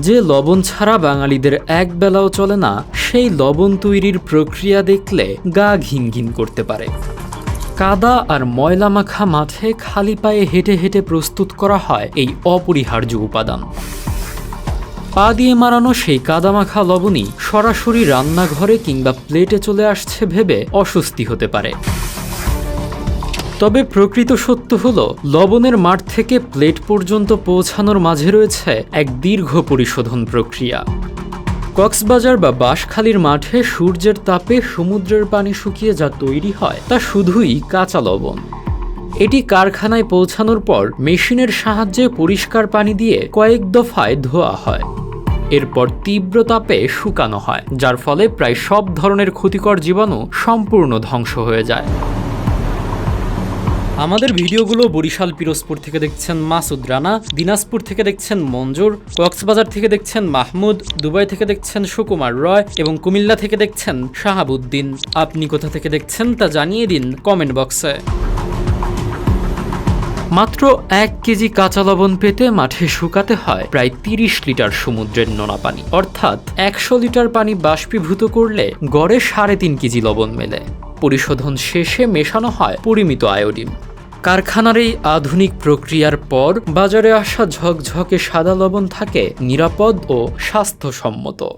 যে লবণ ছাড়া বাঙালিদের এক বেলাও চলে না, সেই লবণ তৈরির প্রক্রিয়া দেখলে গা ঘিন ঘিন করতে পারে। কাদা আর ময়লা মাখা মাঠে খালি পায়ে হেঁটে হেঁটে প্রস্তুত করা হয় এই অপরিহার্য উপাদান। পা দিয়ে মারানো সেই কাদামাখা লবণই সরাসরি রান্নাঘরে কিংবা প্লেটে চলে আসছে ভেবে অস্বস্তি হতে পারে। তবে প্রকৃত সত্য হলো, লবণের মাঠ থেকে প্লেট পর্যন্ত পৌঁছানোর মাঝে রয়েছে এক দীর্ঘ পরিশোধন প্রক্রিয়া। কক্সবাজার বা বাঁশখালীর মাঠে সূর্যের তাপে সমুদ্রের পানি শুকিয়ে যা তৈরি হয় তা শুধুই কাঁচা লবণ। এটি কারখানায় পৌঁছানোর পর মেশিনের সাহায্যে পরিষ্কার পানি দিয়ে কয়েক দফায় ধোয়া হয়। এরপর তীব্র তাপে শুকানো হয়, যার ফলে প্রায় সব ধরনের ক্ষতিকর জীবাণু সম্পূর্ণ ধ্বংস হয়ে যায়। আমাদের ভিডিওগুলো বরিশাল পিরোজপুর থেকে দেখছেন মাসুদ রানা, দিনাজপুর থেকে দেখছেন মঞ্জুর, কক্সবাজার থেকে দেখছেন মাহমুদ, দুবাই থেকে দেখছেন সুকুমার রয় এবং কুমিল্লা থেকে দেখছেন শাহাবুদ্দিন। আপনি কোথা থেকে দেখছেন তা জানিয়ে দিন কমেন্ট বক্সে। মাত্র 1 কেজি কাঁচা লবণ পেতে মাঠে শুকাতে হয় প্রায় 30 লিটার সমুদ্রের নোনা পানি, অর্থাৎ 100 লিটার পানি বাষ্পীভূত করলে গড়ে 3.5 কেজি লবণ মেলে। পরিশোধন শেষে মেশানো হয় পরিমিত আয়োডিন। কারখানার এই আধুনিক প্রক্রিয়ার পর বাজারে আসা ঝকঝকে সাদা লবণ থাকে নিরাপদ ও স্বাস্থ্যসম্মত।